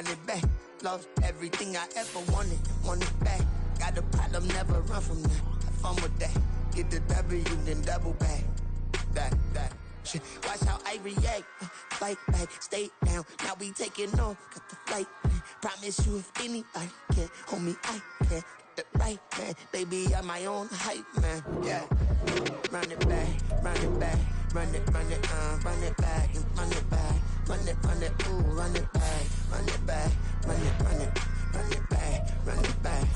run it back. Lost everything I ever wanted it back. Got a problem, never run from that. Have fun with that. Get the W, then double back. That. Shit. Watch how I react. Fight back, stay down. Now we taking on. Got the flight. Promise you, if anybody can, homie, I can. Get the right man, baby, I'm my own hype man. Yeah. Run it back, run it back, run it back, and run it back, ooh, run it back, run it back, run it back.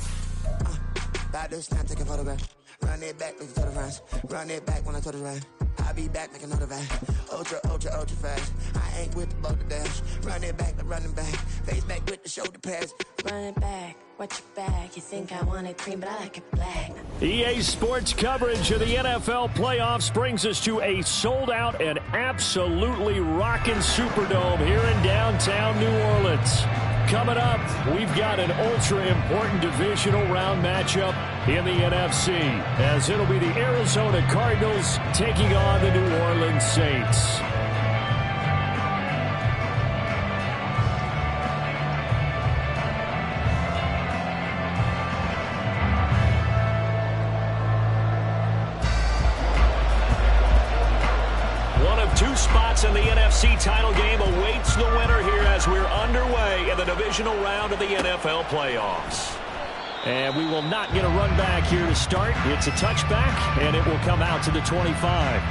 Baddest now take a photograph. Run it back, make it to the runs. Run it back when I turn around. I'll be back, make another van. Ultra fast. I ain't with the boat to dash. Run it back, but running back. Face back with the shoulder pads. Run it back, watch your back. You think I want it cream, but I like it black. EA Sports coverage of the NFL playoffs brings us to a sold-out and absolutely rockin' Superdome here in downtown New Orleans. Coming up, we've got an ultra-important divisional round matchup in the NFC, as it'll be the Arizona Cardinals taking on the New Orleans Saints. Two spots in the NFC title game awaits the winner here as we're underway in the divisional round of the NFL playoffs. And we will not get a run back here to start. It's a touchback, and it will come out to the 25.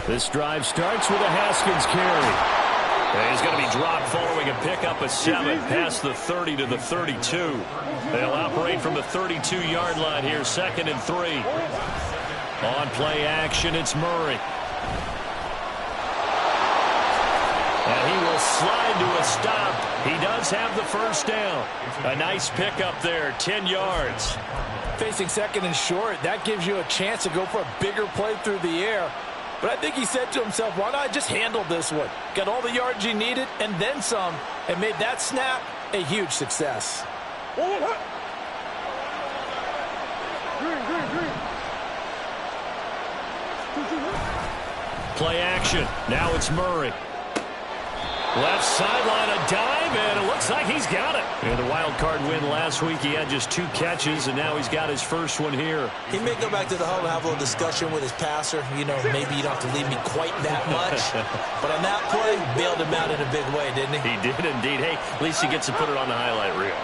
This drive starts with a Haskins carry. And he's going to be dropped following a pickup of 7 past the 30 to the 32. They'll operate from the 32-yard line here, 2nd and 3. On play action, it's Murray. And he will slide to a stop. He does have the first down. A nice pickup there, 10 yards. Facing 2nd and short, that gives you a chance to go for a bigger play through the air. But I think he said to himself, why not just handle this one? Got all the yards he needed and then some, and made that snap a huge success. Play action. Now it's Murray. Left sideline, a dive, and it looks like he's got it. In the wild card win last week, he had just 2 catches, and now he's got his first one here. He may go back to the hub and have a little discussion with his passer. You know, maybe you don't have to leave me quite that much. But on that play, bailed him out in a big way, didn't he? He did indeed. Hey, at least he gets to put it on the highlight reel.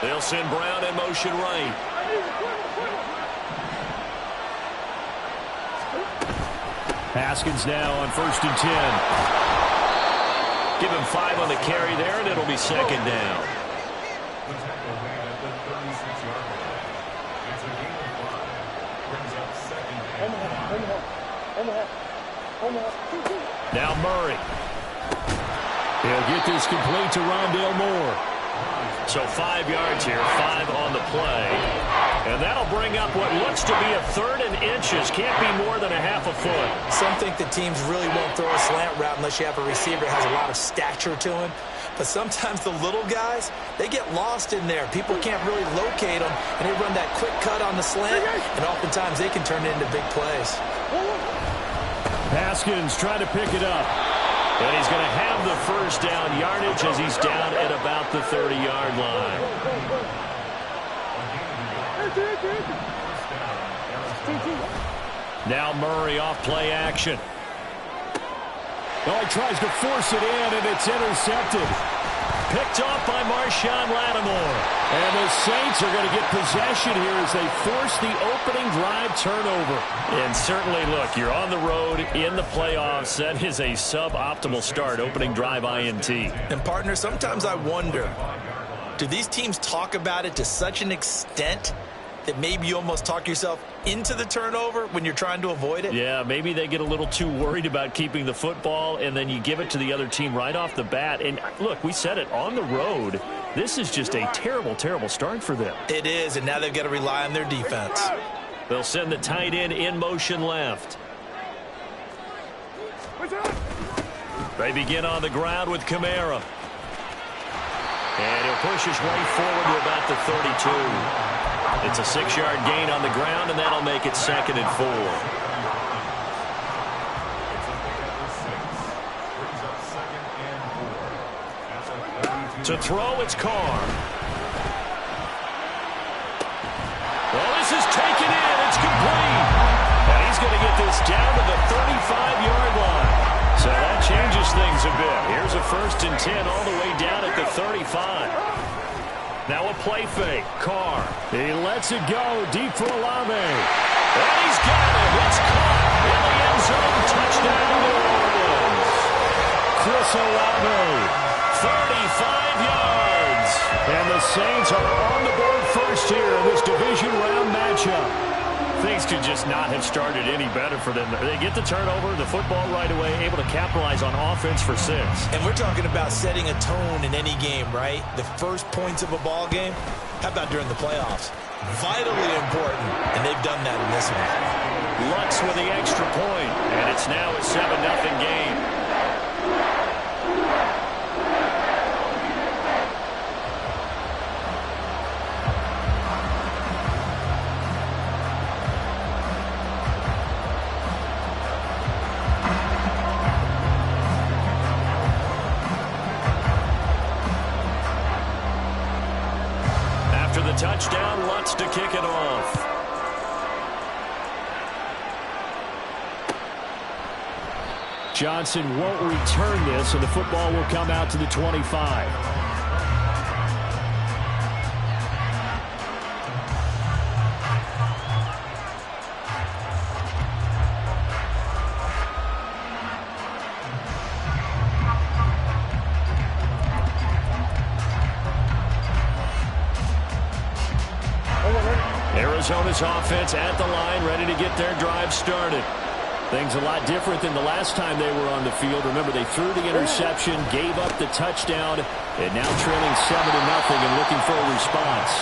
They'll send Brown in motion right. Haskins now on 1st and 10. Give him 5 on the carry there, and it'll be 2nd down. Now Murray. He'll get this complete to Rondale Moore. So 5 yards here, 5 on the play. And that'll bring up what looks to be a 3rd and inches. Can't be more than a half a foot. Some think the teams really won't throw a slant route unless you have a receiver that has a lot of stature to him. But sometimes the little guys, they get lost in there. People can't really locate them, and they run that quick cut on the slant, and oftentimes they can turn it into big plays. Haskins trying to pick it up. And he's going to have the first down yardage as he's down at about the 30-yard line. Now Murray off play action. Oh, he tries to force it in, and it's intercepted. Picked off by Marshawn Lattimore. And the Saints are going to get possession here as they force the opening drive turnover. And certainly, look, you're on the road in the playoffs. That is a suboptimal start, opening drive INT. And, partner, sometimes I wonder, do these teams talk about it to such an extent that maybe you almost talk yourself into the turnover when you're trying to avoid it? Yeah, maybe they get a little too worried about keeping the football, and then you give it to the other team right off the bat. And look, we said it, on the road, this is just a terrible, terrible start for them. It is, and now they've got to rely on their defense. They'll send the tight end in motion left. They begin on the ground with Kamara. And he'll push his way forward to about the 32. It's a 6-yard gain on the ground, and that'll make it 2nd and 4. To throw, it's Carr. Well, this is taken in. It's complete. And he's going to get this down to the 35-yard line. So that changes things a bit. Here's a 1st and 10 all the way down at the 35. Now a play fake. Carr. He lets it go deep for Olave. And he's got it. It's caught in the end zone. Touchdown, New Orleans. Chris Olave, 35 yards. And the Saints are on the board first here in this division round matchup. Things could just not have started any better for them. They get the turnover, the football right away, able to capitalize on offense for 6. And we're talking about setting a tone in any game, right? The first points of a ball game. How about during the playoffs? Vitally important, and they've done that in this one. Lutz with the extra point, and it's now a 7-0 game. Touchdown, Lutz to kick it off. Johnson won't return this, and the football will come out to the 25. Arizona's offense at the line, ready to get their drive started. Things a lot different than the last time they were on the field. Remember, they threw the interception, gave up the touchdown, and now trailing 7-0 and looking for a response.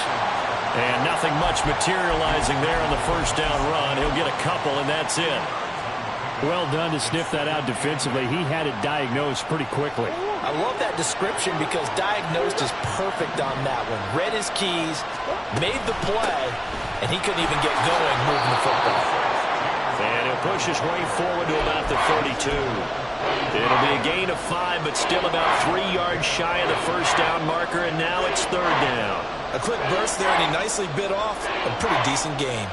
And nothing much materializing there on the first down run. He'll get a couple, and that's it. Well done to sniff that out defensively. He had it diagnosed pretty quickly. I love that description because diagnosed is perfect on that one. Read his keys, made the play, and he couldn't even get going moving the football. And he'll push his way forward to about the 32. It'll be a gain of 5, but still about 3 yards shy of the first down marker, and now it's 3rd down. A quick burst there, and he nicely bit off a pretty decent gain.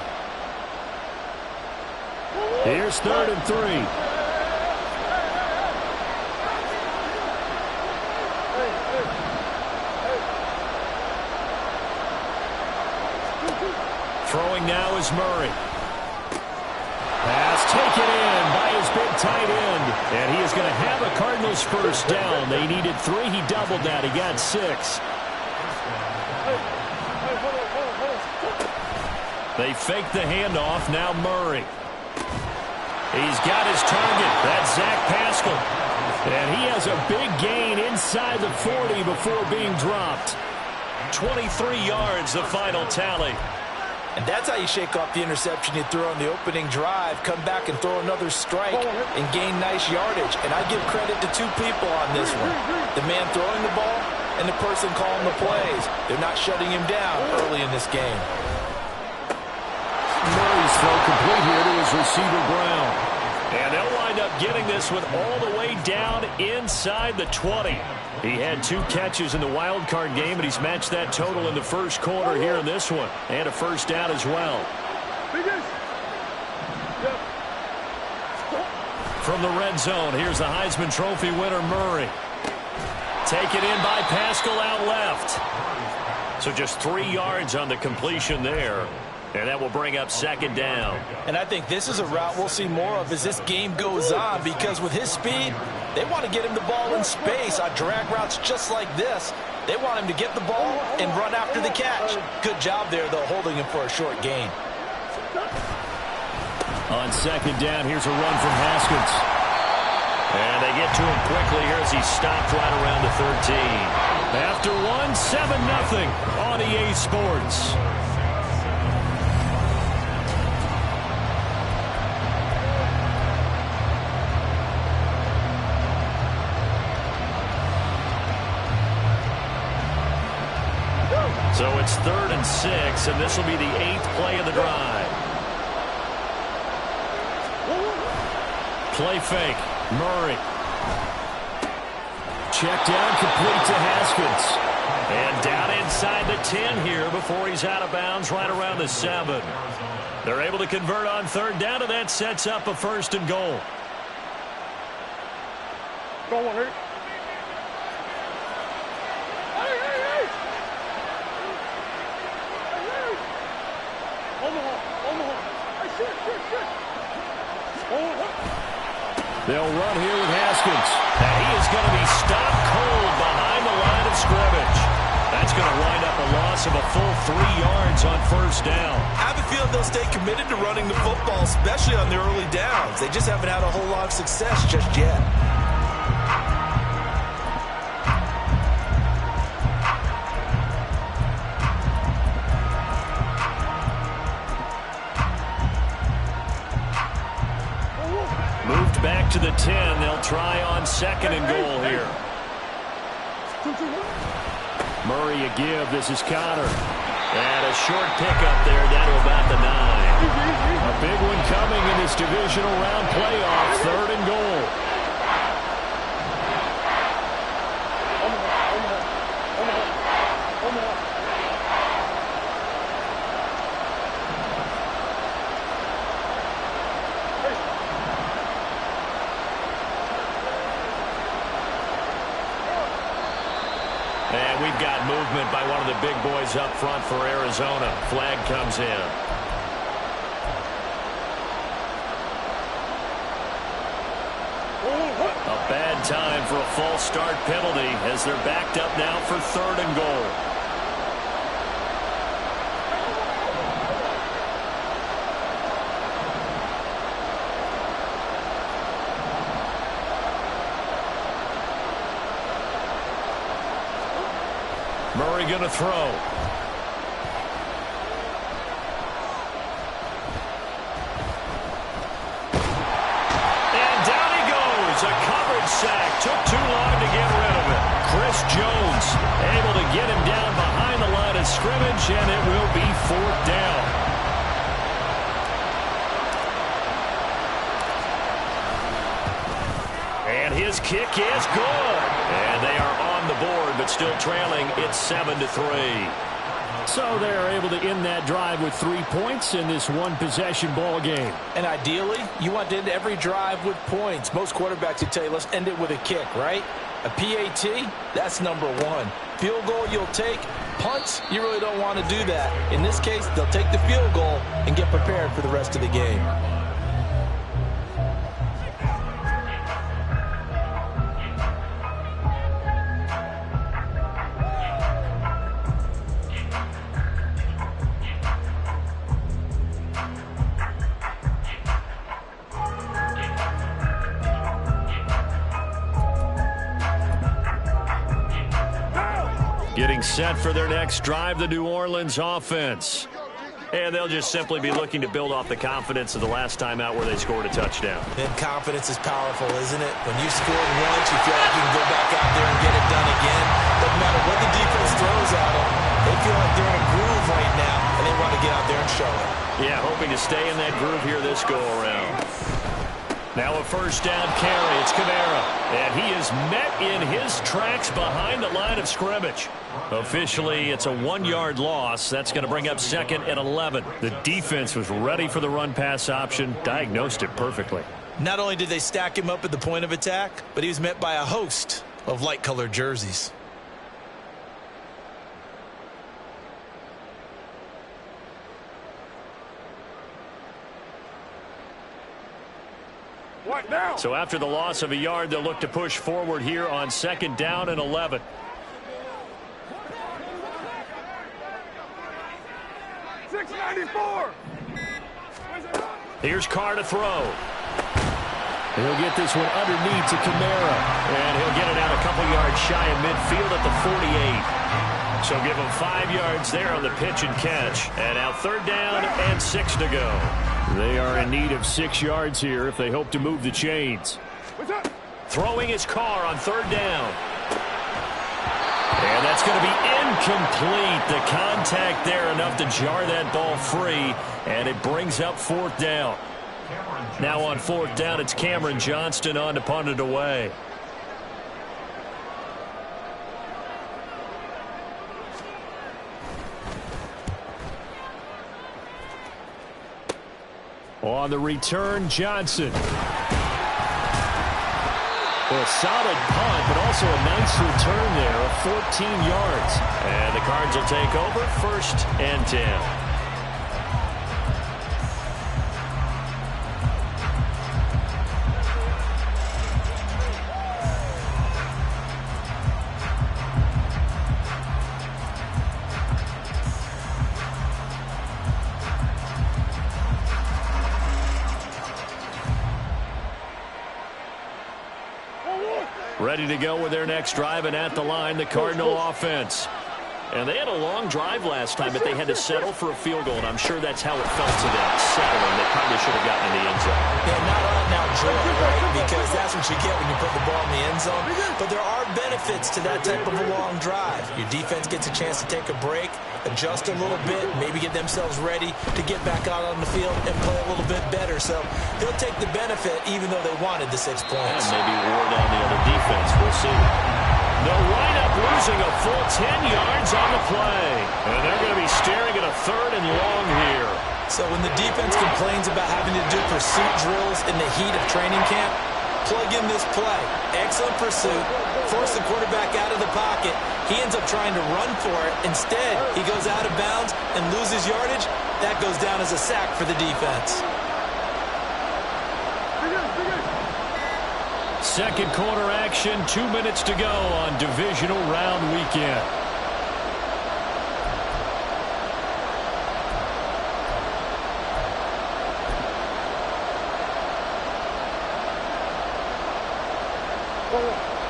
Here's 3rd and 3. Throwing now is Murray. Pass taken in by his big tight end. And he is going to have a Cardinals first down. They needed 3. He doubled that. He got 6. They fake the handoff. Now Murray. He's got his target. That's Zach Pascal. And he has a big gain inside the 40 before being dropped. 23 yards, the final tally. And that's how you shake off the interception you threw on the opening drive, come back and throw another strike and gain nice yardage. And I give credit to 2 people on this one. The man throwing the ball and the person calling the plays. They're not shutting him down early in this game. Murray's throw complete here to his receiver, Brown. And they'll wind up getting this one all the way down inside the 20. He had 2 catches in the wild card game, and he's matched that total in the first quarter here in this one. And a first down as well. From the red zone, here's the Heisman Trophy winner, Murray. Taken in by Pascal out left. So just 3 yards on the completion there. And that will bring up 2nd down. And I think this is a route we'll see more of as this game goes on, because with his speed, they want to get him the ball in space on drag routes just like this. They want him to get the ball and run after the catch. Good job there, though, holding him for a short gain. On second down, here's a run from Haskins. And they get to him quickly here as he stopped right around the 13. After one, 7-0 on EA Sports. So it's 3rd and 6, and this will be the 8th play of the drive. Play fake. Murray. Check down, complete to Haskins. And down inside the 10 here before he's out of bounds right around the 7. They're able to convert on 3rd down, and that sets up a 1st and goal. Go on, Rick. They'll run here with Haskins. And he is going to be stopped cold behind the line of scrimmage. That's going to wind up a loss of a full 3 yards on 1st down. I have a feeling they'll stay committed to running the football, especially on the early downs. They just haven't had a whole lot of success just yet. Moved back to the 10. They'll try on 2nd and goal here. Murray a give. This is Connor. And a short pickup there down to about the 9. A big one coming in this divisional round playoff. 3rd and goal. And we've got movement by one of the big boys up front for Arizona. Flag comes in. A bad time for a false start penalty as they're backed up now for 3rd and goal. Murray going to throw. And down he goes. A coverage sack. Took too long to get rid of it. Chris Jones able to get him down behind the line of scrimmage, and it will be 4th down. And his kick is good. And they are on the board, but still trailing. It's 7-3. So they're able to end that drive with 3 points in this one-possession ball game. And ideally, you want to end every drive with points. Most quarterbacks would tell you, let's end it with a kick, right? A PAT, that's number 1. Field goal you'll take. Punts, you really don't want to do that. In this case, they'll take the field goal and get prepared for the rest of the game. Getting set for their next drive, the New Orleans offense. And they'll just simply be looking to build off the confidence of the last time out where they scored a touchdown. And confidence is powerful, isn't it? When you scored once, you feel like you can go back out there and get it done again. Doesn't matter what the defense throws at them. They feel like they're in a groove right now, and they want to get out there and show it. Yeah, hoping to stay in that groove here this go-around. Now a 1st down carry. It's Kamara. And he is met in his tracks behind the line of scrimmage. Officially, it's a 1-yard loss. That's going to bring up 2nd and 11. The defense was ready for the run-pass option, diagnosed it perfectly. Not only did they stack him up at the point of attack, but he was met by a host of light-colored jerseys. What now? So after the loss of a yard, they'll look to push forward here on 2nd down and 11. 694. Here's Carr to throw. He'll get this one underneath to Kamara. And he'll get it out a couple yards shy of midfield at the 48. So give him 5 yards there on the pitch and catch. And now 3rd down and 6 to go. They are in need of 6 yards here if they hope to move the chains. Throwing his Carr on 3rd down. And that's going to be incomplete. The contact there enough to jar that ball free. And it brings up 4th down. Now on 4th down, it's Cameron Johnston on to punt it away. On the return, Johnson. Well, a solid punt, but also a nice return there of 14 yards. And the Cards will take over 1st and 10. Ready to go with their next drive, and at the line, the Cardinal offense. And they had a long drive last time, but they had to settle for a field goal, and I'm sure that's how it felt to them, settling. They probably should have gotten in the end zone. Yeah, not all now joy, right? Because that's what you get when you put the ball in the end zone. But there are benefits to that type of a long drive. Your defense gets a chance to take a break, adjust a little bit, maybe get themselves ready to get back out on the field and play a little bit better. So they'll take the benefit even though they wanted the 6 points. And maybe wore down the other defense. We'll see. They'll wind up losing a full 10 yards on the play. And they're going to be staring at a 3rd and long here. So when the defense complains about having to do pursuit drills in the heat of training camp, plug in this play. Excellent pursuit. Force the quarterback out of the pocket. He ends up trying to run for it. Instead, he goes out of bounds and loses yardage. That goes down as a sack for the defense. Second quarter action, 2 minutes to go on divisional round weekend.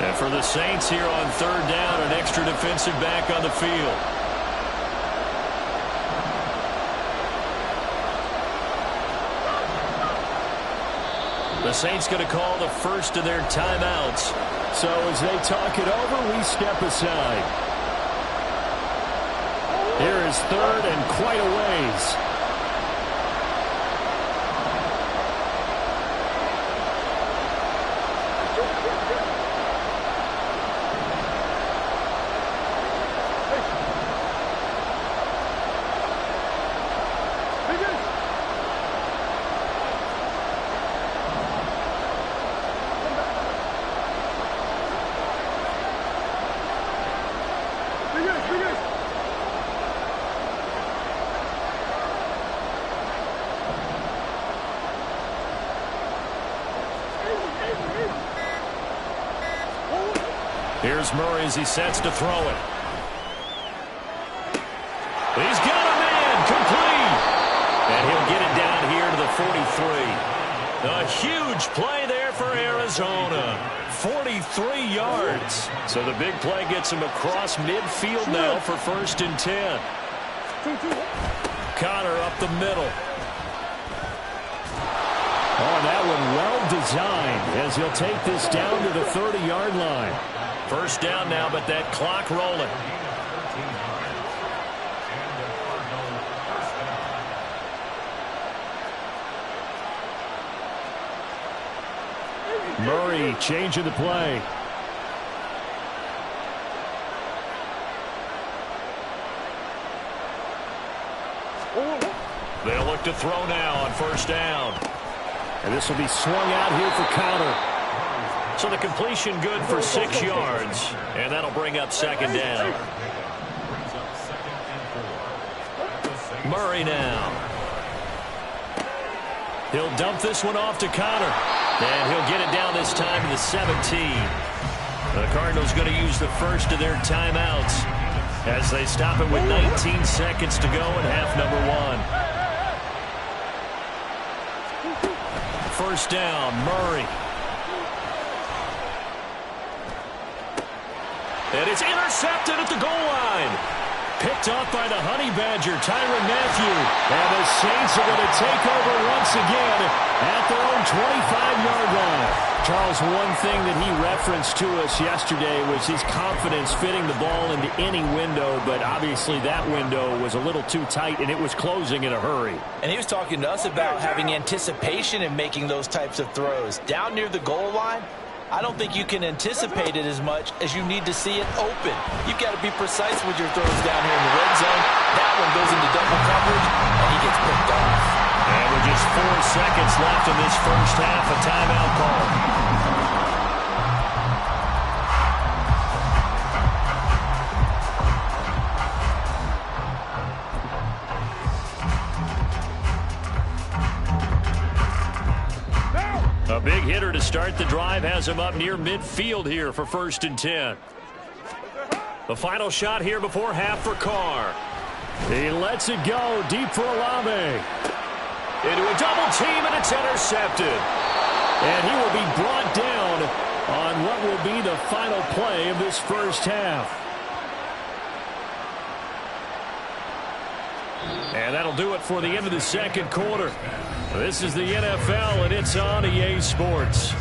And for the Saints here on 3rd down, an extra defensive back on the field. The Saints going to call the first of their timeouts. So as they talk it over, we step aside. Here is 3rd and quite a ways. Here's Murray as he sets to throw it. He's got him in, complete. And he'll get it down here to the 43. A huge play there for Arizona. 43 yards. So the big play gets him across midfield now for 1st and 10. Connor up the middle. Oh, that one well designed as he'll take this down to the 30-yard line. 1st down now, but that clock rolling. Murray changing the play. They'll look to throw now on 1st down. And this will be swung out here for Connor. So the completion good for 6 yards. And that'll bring up 2nd down. Murray now. He'll dump this one off to Connor. And he'll get it down this time to the 17. The Cardinals going to use the first of their timeouts. as they stop it with 19 seconds to go in half number one. First down, Murray. And it's intercepted at the goal line. Picked off by the Honey Badger, Tyrann Mathieu. And the Saints are going to take over once again at their own 25-yard line. Charles, one thing that he referenced to us yesterday was his confidence fitting the ball into any window, but obviously that window was a little too tight, and it was closing in a hurry. And he was talking to us about having anticipation in making those types of throws. Down near the goal line, I don't think you can anticipate it as much as you need to see it open. You've got to be precise with your throws down here in the red zone. That one goes into double coverage, and he gets picked off. And with just 4 seconds left in this first half, a timeout call. A big hitter to start the drive has him up near midfield here for 1st and 10. The final shot here before half for Carr. He lets it go deep for Olave. Into a double team, and it's intercepted. And he will be brought down on what will be the final play of this first half. And that'll do it for the end of the second quarter. This is the NFL, and it's on EA Sports.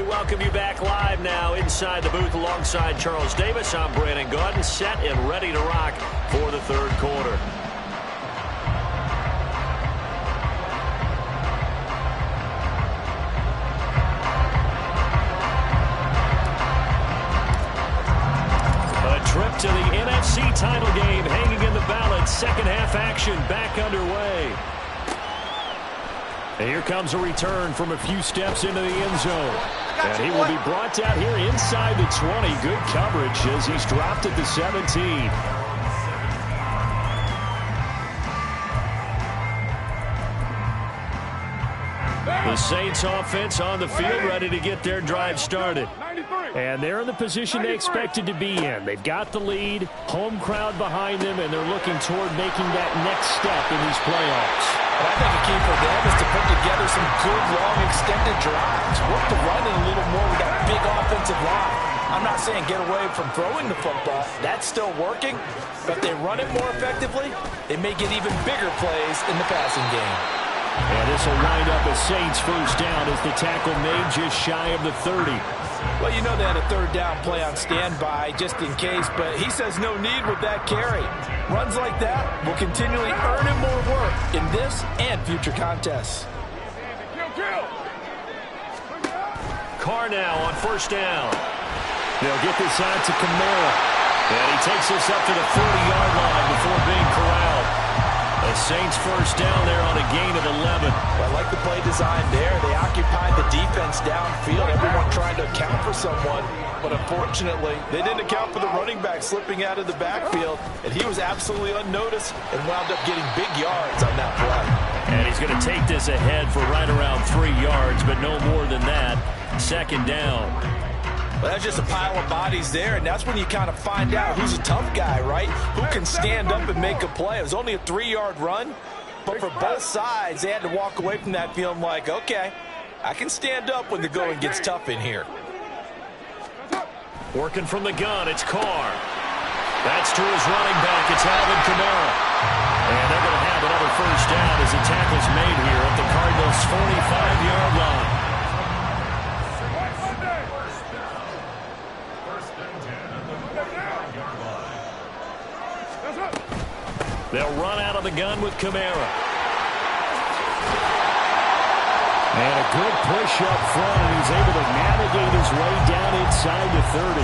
Welcome you back live now inside the booth alongside Charles Davis. I'm Brandon Gaudin, set and ready to rock for the third quarter. A trip to the NFC title game hanging in the balance. Second half action back underway. And here comes a return from a few steps into the end zone. And he will be brought down here inside the 20. Good coverage as he's dropped at the 17. The Saints offense on the field ready to get their drive started. And they're in the position they expected to be in. They've got the lead, home crowd behind them, and they're looking toward making that next step in these playoffs. And I think the key for them is to put together some good, long, extended drives. Work the run in a little more with that big offensive line. I'm not saying get away from throwing the football. That's still working. But if they run it more effectively, they may get even bigger plays in the passing game. And this will wind up a Saints first down as the tackle made just shy of the 30. Well, you know they had a third down play on standby just in case, but he says no need with that carry. Runs like that will continually earn him more work in this and future contests. Carr now on first down. They'll get this out to Kamara. And he takes this up to the 40-yard line before being corralled. The Saints first down there on a gain of 11. Well, I like the play design there. They occupied the defense downfield. Everyone trying to account for someone. But unfortunately, they didn't account for the running back slipping out of the backfield. And he was absolutely unnoticed and wound up getting big yards on that play. And he's going to take this ahead for right around 3 yards, but no more than that. Second down. Well, that's just a pile of bodies there, and that's when you kind of find out who's a tough guy, right? Who can stand up and make a play. It was only a 3-yard run, but for both sides, they had to walk away from that feeling like, okay, I can stand up when the going gets tough in here. Working from the gun, it's Carr. That's to his running back. It's Alvin Kamara. And they're going to have another first down as the tackle's made here at the Cardinals' 45-yard line. They'll run out of the gun with Kamara. And a good push up front, and he's able to navigate his way down inside the 30.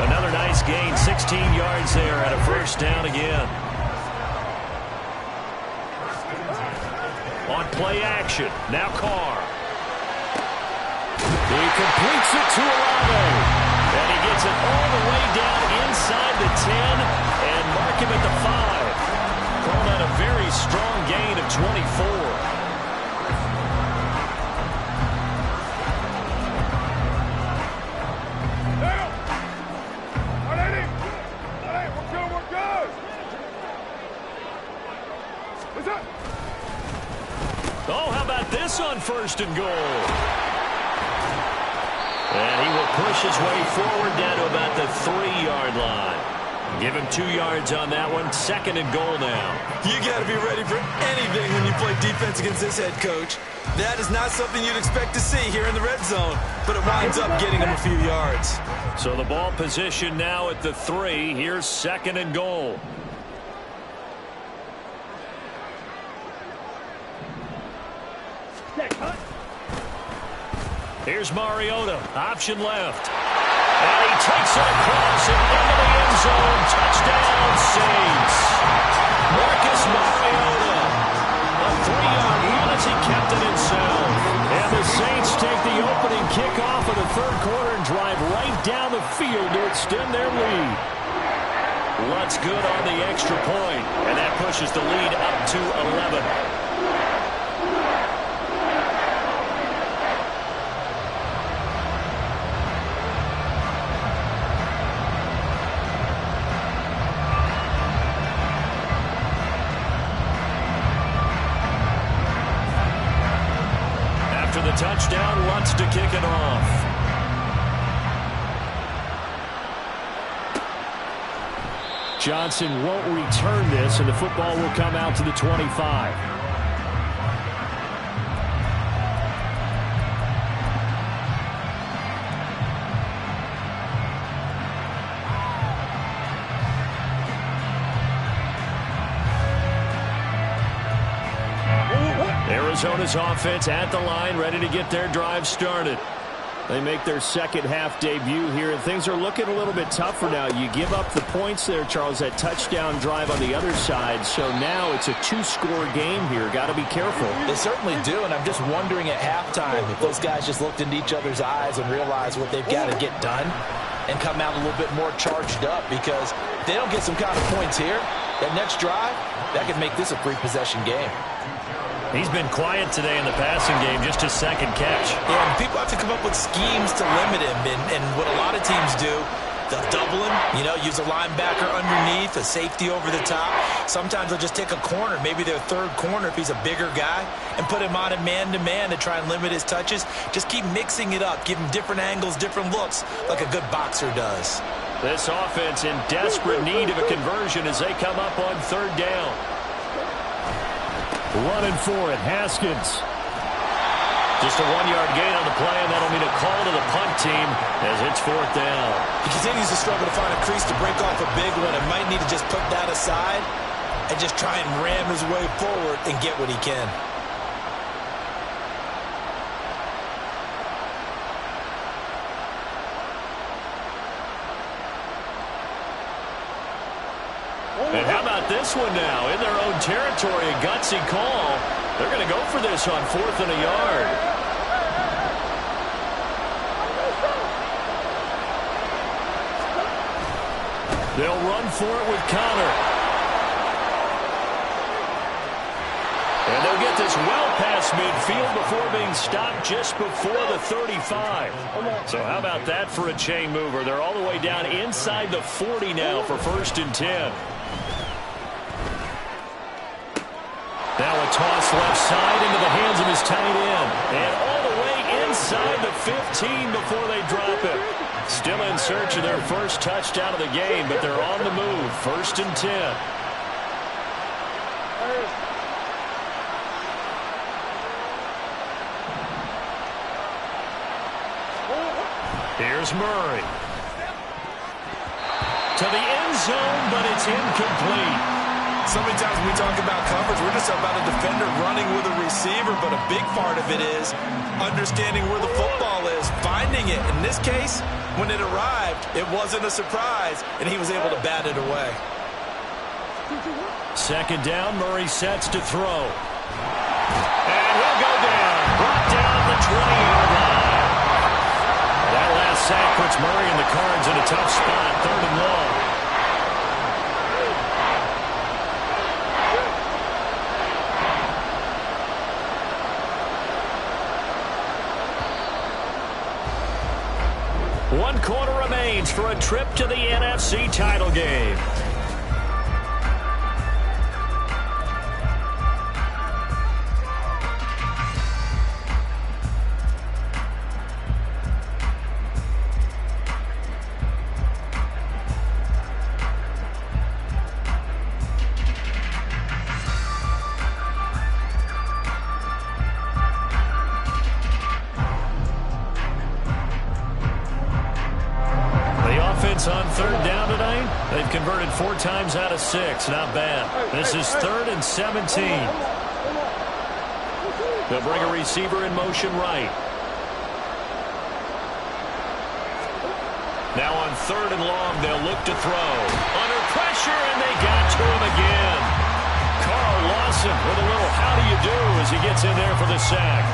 Another nice gain, 16 yards there, and a first down again. Play action. Now Carr. He completes it to Olave. And he gets it all the way down inside the 10 and mark him at the 5. Calling out a very strong gain of 24. Oh, how about this on 1st and goal? And he will push his way forward down to about the 3-yard line. Give him 2 yards on that one. 2nd and goal now. You got to be ready for anything when you play defense against this head coach. That is not something you'd expect to see here in the red zone, but it winds up getting him a few yards. So the ball position now at the 3. Here's 2nd and goal. Here's Mariota, option left. And he takes it across and into the end zone. Touchdown, Saints. Marcus Mariota. A 3-yard run as he kept it himself. And the Saints take the opening kickoff of the 3rd quarter and drive right down the field to extend their lead. What's good on the extra point, and that pushes the lead up to 11. After the touchdown, wants to kick it off. Johnson won't return this, and the football will come out to the 25. Arizona's offense at the line, ready to get their drive started. They make their second half debut here, and things are looking a little bit tougher now. You give up the points there, Charles, that touchdown drive on the other side. So now it's a 2-score game here. Got to be careful. They certainly do, and I'm just wondering at halftime if those guys just looked into each other's eyes and realized what they've got to get done and come out a little bit more charged up, because if they don't get some kind of points here, that next drive, that could make this a free-possession game. He's been quiet today in the passing game, just his 2nd catch. Yeah, and people have to come up with schemes to limit him, and what a lot of teams do, they'll double him, use a linebacker underneath, a safety over the top. Sometimes they'll just take a corner, maybe their 3rd corner if he's a bigger guy, and put him on a man-to-man to try and limit his touches. Just keep mixing it up, give him different angles, different looks, like a good boxer does. This offense in desperate need of a conversion as they come up on 3rd down. Running for it, Haskins. Just a 1-yard gain on the play, and that'll mean a call to the punt team as it's 4th down. He continues to struggle to find a crease to break off a big one, and might need to just put that aside and just try and ram his way forward and get what he can. And how about this one now? In their own territory, a gutsy call. They're going to go for this on 4th and a yard. They'll run for it with Connor. And they'll get this well past midfield before being stopped just before the 35. So how about that for a chain mover? They're all the way down inside the 40 now for 1st and 10. Now a toss left side into the hands of his tight end. And all the way inside the 15 before they drop it. Still in search of their first touchdown of the game, but they're on the move. 1st and 10. Here's Murray. To the end zone, but it's incomplete. So many times when we talk about coverage, we're just about a defender running with a receiver, but a big part of it is understanding where the football is, finding it. In this case, when it arrived, it wasn't a surprise, and he was able to bat it away. 2nd down, Murray sets to throw. And he'll go down. Brought down the 20-yard line. That last sack puts Murray and the Cards in a tough spot, 3rd and long. One quarter remains for a trip to the NFC title game. On 3rd down tonight, they've converted 4 times out of 6. Not bad. This is 3rd and 17. They'll bring a receiver in motion right. Now on 3rd and long, they'll look to throw. Under pressure, and they got to him again. Carl Lawson with a little how do you do as he gets in there for the sack.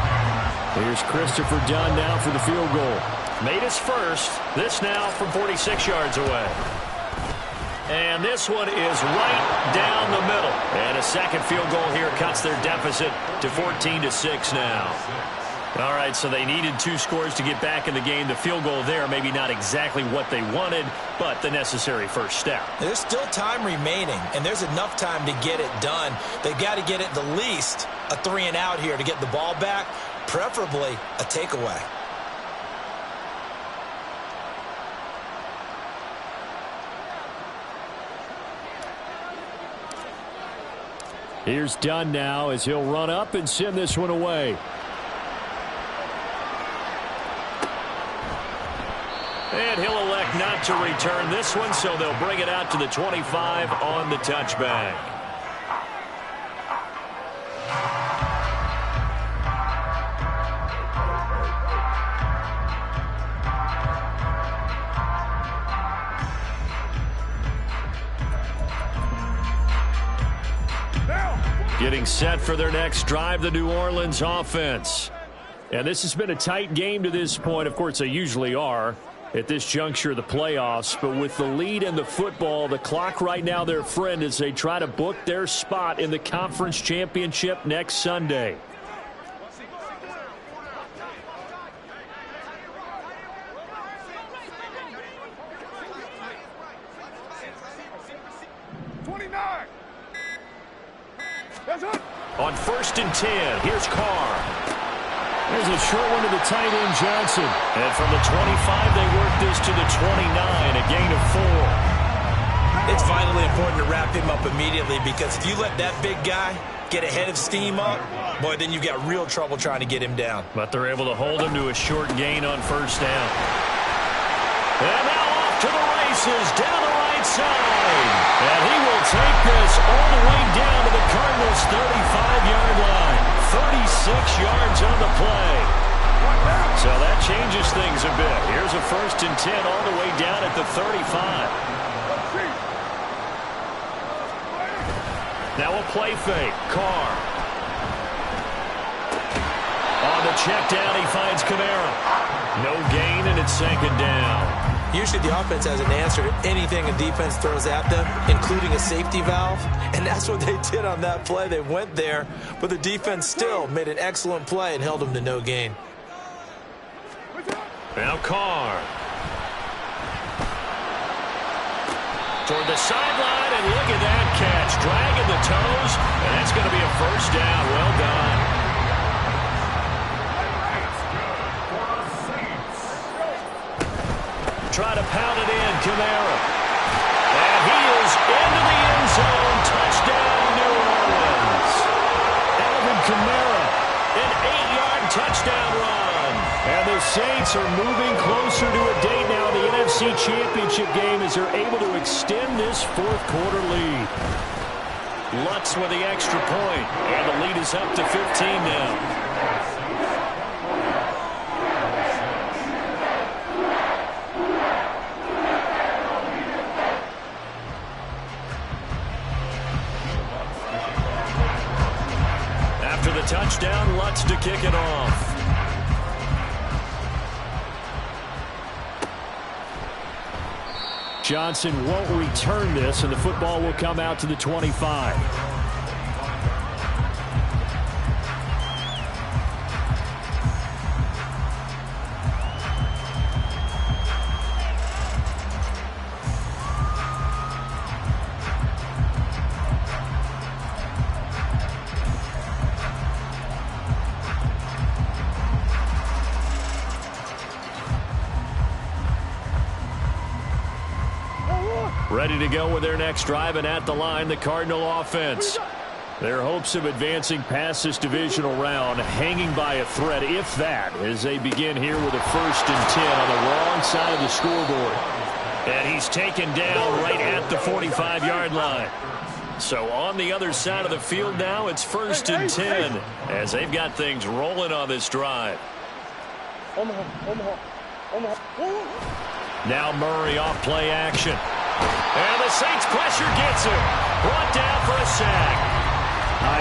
Here's Christopher Dunn now for the field goal. Made his first. This now from 46 yards away. And this one is right down the middle. And a second field goal here cuts their deficit to 14-6 now. All right, so they needed 2 scores to get back in the game. The field goal there, maybe not exactly what they wanted, but the necessary first step. There's still time remaining, and there's enough time to get it done. They've got to get it the least a 3-and-out here to get the ball back, preferably a takeaway. Here's Dunn now as he'll run up and send this one away. And he'll elect not to return this one, so they'll bring it out to the 25 on the touchback. Getting set for their next drive, the New Orleans offense. And this has been a tight game to this point. Of course, they usually are at this juncture of the playoffs. But with the lead in the football, the clock right now their friend as they try to book their spot in the conference championship next Sunday. On 1st and 10, here's Carr. There's a short one to the tight end, Johnson. And from the 25, they work this to the 29, a gain of 4. It's vitally important to wrap him up immediately because if you let that big guy get ahead of steam up, boy, then you've got real trouble trying to get him down. But they're able to hold him to a short gain on 1st down. And now off to the races down the right side. And he will take this all the way down to the Cardinals' 35-yard line. 36 yards on the play. So that changes things a bit. Here's a 1st and 10 all the way down at the 35. Now a play fake. Carr. On the check down, he finds Kamara. No gain, and it's 2nd down. Usually the offense has an answer to anything a defense throws at them, including a safety valve. And that's what they did on that play. They went there, but the defense still made an excellent play and held them to no gain. Now Carr. Toward the sideline, and look at that catch. Dragging the toes, and that's going to be a 1st down. Well done. Try to pound it in, Kamara. And he is into the end zone. Touchdown, New Orleans. Alvin Kamara, an 8-yard touchdown run. And the Saints are moving closer to a date now, the NFC Championship game, as they're able to extend this 4th quarter lead. Lutz with the extra point, and the lead is up to 15 now. Saints to kick it off. Johnson won't return this, and the football will come out to the 25. Ready to go with their next drive, and at the line, the Cardinal offense. Their hopes of advancing past this divisional round hanging by a thread, if that, as they begin here with a 1st and 10 on the wrong side of the scoreboard. And he's taken down right at the 45-yard line. So on the other side of the field now, it's 1st and 10 as they've got things rolling on this drive. Now Murray off play action. And the Saints pressure gets him. Brought down for a sack.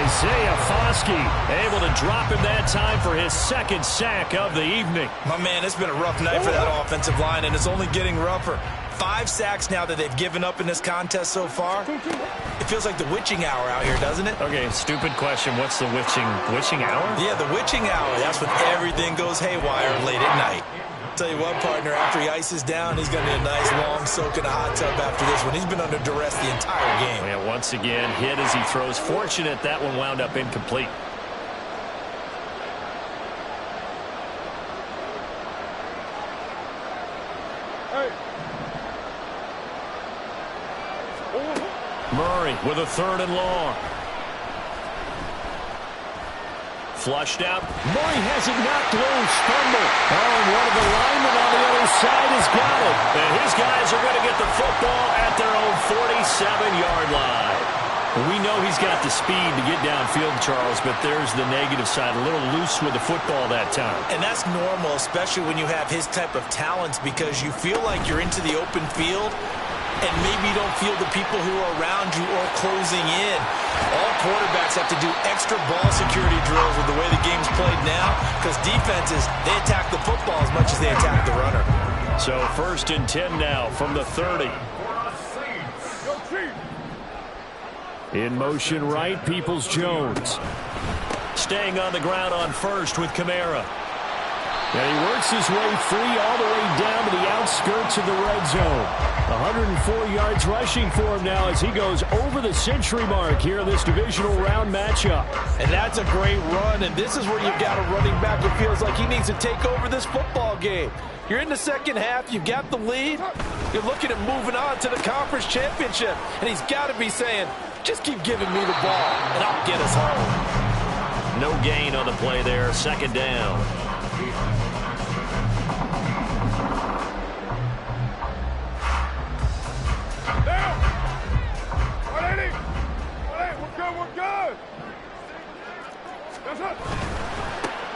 Isaiah Foskey able to drop him that time for his 2nd sack of the evening. My man, it's been a rough night for that offensive line, and it's only getting rougher. 5 sacks now that they've given up in this contest so far. It feels like the witching hour out here, doesn't it? Okay, stupid question. What's the witching hour? Yeah, the witching hour. That's when everything goes haywire late at night. Tell you what, partner, after he ices down, he's going to need a nice long soak in a hot tub after this one. He's been under duress the entire game. Yeah, once again, hit as he throws. Fortunate that one wound up incomplete. Murray with a 3rd and long. Flushed out. Murray has it knocked loose. Fumble. Oh, and one of the linemen on the other side has got it. And his guys are going to get the football at their own 47-yard line. We know he's got the speed to get downfield, Charles, but there's the negative side. A little loose with the football that time. And that's normal, especially when you have his type of talents, because you feel like you're into the open field and maybe you don't feel the people who are around you or closing in. All quarterbacks have to do extra ball security drills with the way the game's played now, because defenses, they attack the football as much as they attack the runner. So 1st and 10 now from the 30. In motion right, Peoples-Jones. Staying on the ground on 1st with Kamara. And he works his way free all the way down to the outskirts of the red zone. 104 yards rushing for him now as he goes over the century mark here in this divisional round matchup. And that's a great run, and this is where you've got a running back who feels like he needs to take over this football game. You're in the 2nd half, you've got the lead, you're looking at moving on to the conference championship, and he's got to be saying, just keep giving me the ball, and I'll get us home. No gain on the play there, 2nd down.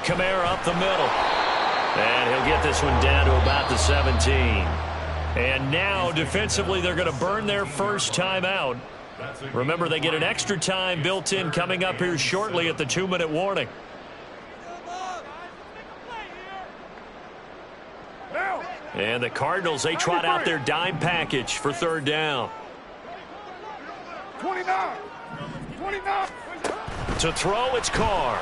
Kamara up the middle. And he'll get this one down to about the 17. And now, defensively, they're going to burn their first timeout. Remember, they get an extra time built in coming up here shortly at the 2-minute warning. And the Cardinals, they trot out their dime package for 3rd down. 29. To throw, it's Carr.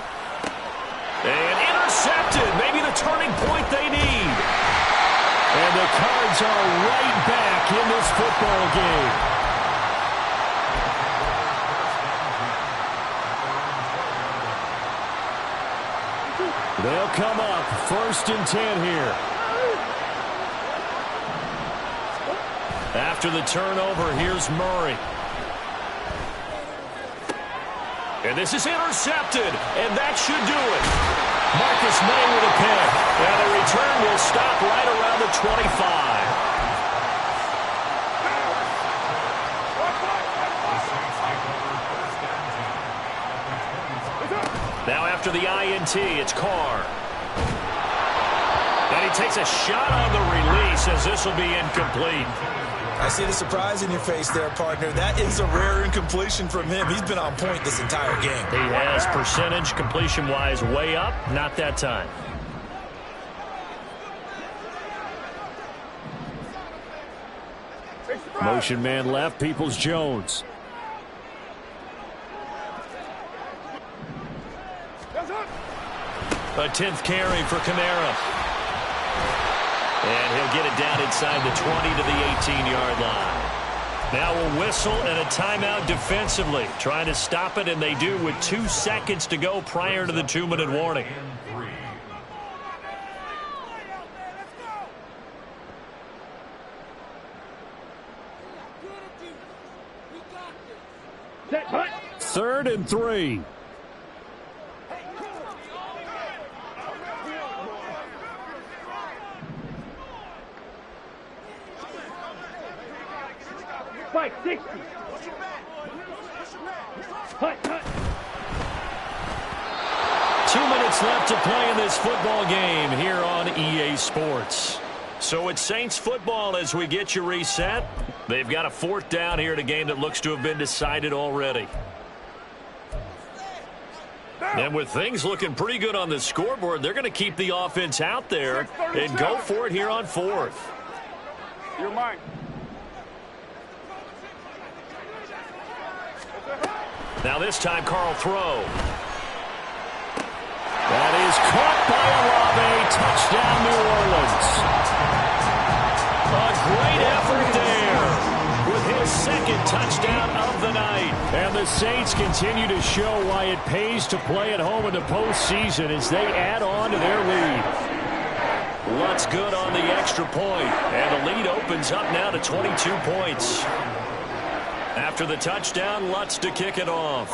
And intercepted. Maybe the turning point they need. And the Cards are right back in this football game. They'll come up 1st and 10 here. After the turnover, here's Murray. And this is intercepted, and that should do it. Marcus May with a pick. And the return will stop right around the 25. Now after the INT, it's Carr. And he takes a shot on the release as this will be incomplete. I see the surprise in your face there, partner. That is a rare incompletion from him. He's been on point this entire game. He has percentage completion-wise way up. Not that time. Motion man left, Peoples-Jones. A 10th carry for Kamara. And he'll get it down inside the 20 to the 18-yard line. Now a whistle and a timeout defensively. Trying to stop it, and they do with 2 seconds to go prior to the 2-minute warning. Third and 3. Spike 60. Hut. 2 minutes left to play in this football game here on EA Sports. So it's Saints football as we get you reset. They've got a 4th down here in a game that looks to have been decided already. And with things looking pretty good on the scoreboard, they're going to keep the offense out there and go for it here on 4th. You're mine. Now this time, Carl throw. That is caught by Olave. Touchdown, New Orleans. A great effort there with his 2nd touchdown of the night. And the Saints continue to show why it pays to play at home in the postseason as they add on to their lead. Lutz good on the extra point, and the lead opens up now to 22 points. After the touchdown, Lutz to kick it off.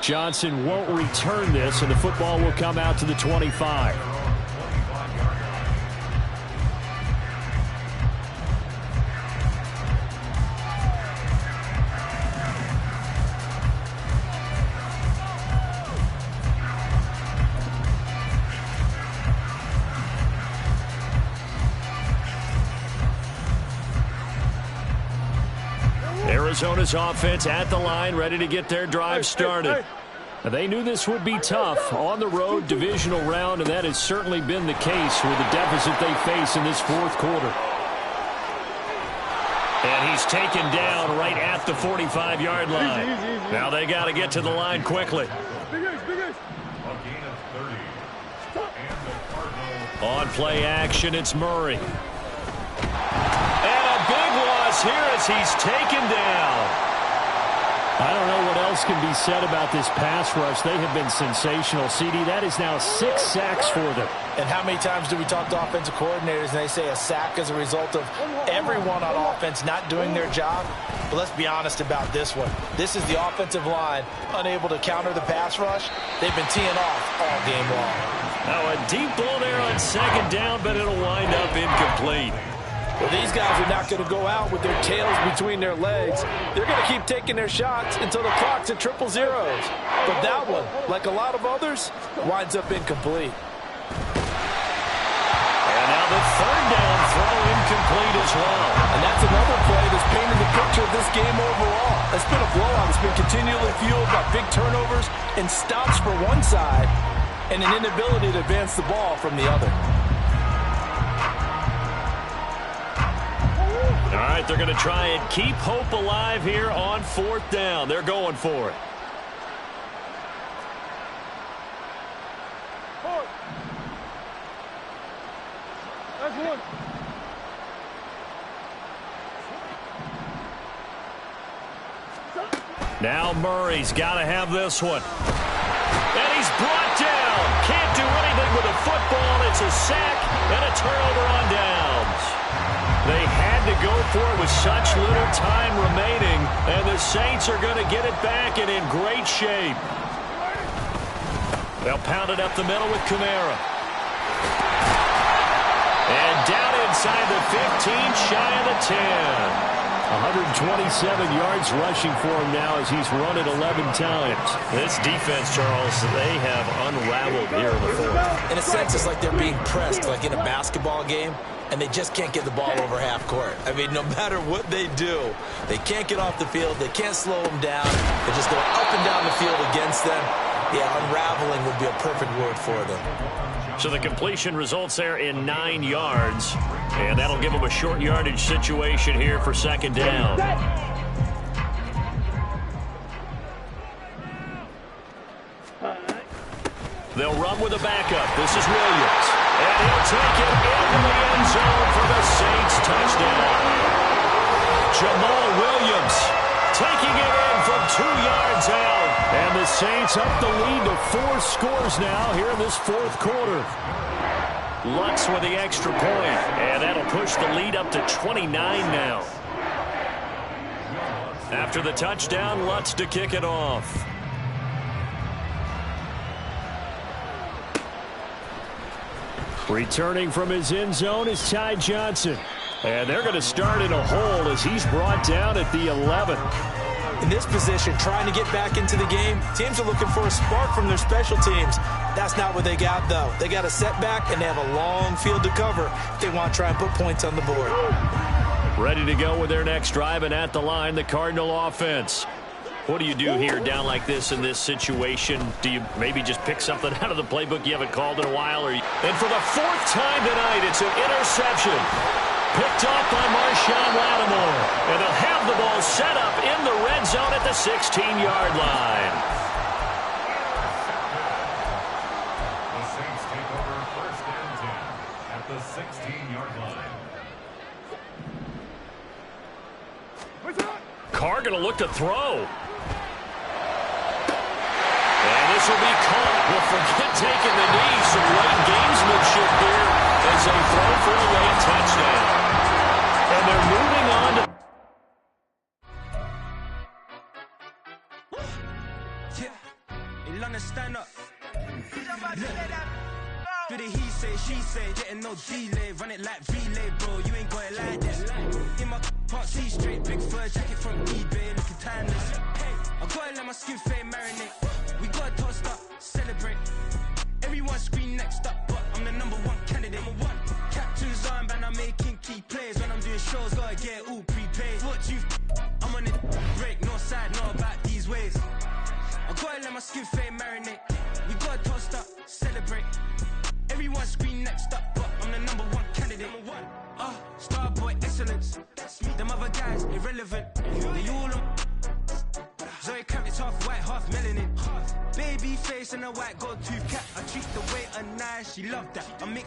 Johnson won't return this, and the football will come out to the 25. Arizona's offense at the line, ready to get their drive started. They knew this would be tough on the road, divisional round, and that has certainly been the case with the deficit they face in this 4th quarter. And he's taken down right at the 45-yard line. Now they got to get to the line quickly. On play action, it's Murray. And a big loss here as he's taken down. I don't know what else can be said about this pass rush. They have been sensational. CD, that is now 6 sacks for them. And how many times do we talk to offensive coordinators and they say a sack is a result of everyone on offense not doing their job? But let's be honest about this one. This is the offensive line unable to counter the pass rush. They've been teeing off all game long. Now a deep ball there on 2nd down, but it'll wind up incomplete. Well, these guys are not going to go out with their tails between their legs. They're going to keep taking their shots until the clock's at 000. But that one, like a lot of others, winds up incomplete. And now the 3rd down throw incomplete as well. And that's another play that's painted the picture of this game overall. It's been a blowout. It's been continually fueled by big turnovers and stops for one side and an inability to advance the ball from the other. All right, they're going to try and keep hope alive here on 4th down. They're going for it. That's one. Now Murray's got to have this one. And he's brought down. Can't do anything with a football. It's a sack and a turnover on downs. They had to go for it with such little time remaining, and the Saints are going to get it back and in great shape. They'll pound it up the middle with Kamara. And down inside the 15, shy of the 10. 127 yards rushing for him now as he's run it 11 times. This defense, Charles, they have unraveled here in the fourth. In a sense, it's like they're being pressed, like in a basketball game, and they just can't get the ball over half court. I mean, no matter what they do, they can't get off the field. They can't slow them down. They just go up and down the field against them. Yeah, unraveling would be a perfect word for them. So the completion results there in 9 yards, and that'll give them a short yardage situation here for second down. They'll run with a backup. This is Williams, and he'll take it into the end zone for the Saints touchdown. Jamal Williams taking it in from 2 yards out. And the Saints up the lead to 4 scores now here in this fourth quarter. Lutz with the extra point, and that'll push the lead up to 29 now. After the touchdown, Lutz to kick it off. Returning from his end zone is Ty Johnson. And they're going to start in a hole as he's brought down at the 11. In this position, trying to get back into the game, teams are looking for a spark from their special teams. That's not what they got, though. They got a setback, and they have a long field to cover if they want to try and put points on the board. Ready to go with their next drive, and at the line, the Cardinal offense. What do you do here down like this in this situation? Do you maybe just pick something out of the playbook you haven't called in a while? And for the 4th time tonight, it's an interception. Picked off by Marshawn Lattimore. And they'll have the ball set up in the red zone at the 16-yard line. The Saints take over 1st and 10 at the 16-yard line. Carr going to look to throw. And this will be caught. We'll forget taking the knee. Some late gamesmanship here as they throw for a late touchdown. And they're moving on to... In London, stand up. Do the he say, she say, getting no delay. Run it like relay, bro. You ain't got it like this. In my can't see straight. Big fur jacket from eBay, looking timeless. I gotta let my skin fade marinate. We gotta toast up, celebrate. Everyone scream next up, but I'm the #1 candidate. Captain's armband, I'm making key plays. When I'm doing shows, gotta get all prepaid. What you I'm on it, break, no side, not about these ways. I gotta let my skin fade marinate. We gotta toast up, celebrate. Everyone scream next up, but I'm the #1 candidate. Starboy excellence. Them other guys irrelevant. They all on. Zoe Camp, it's half white, half melanin. Baby face and a white gold tooth cap. I treat the waiter nice, she loved that. I mix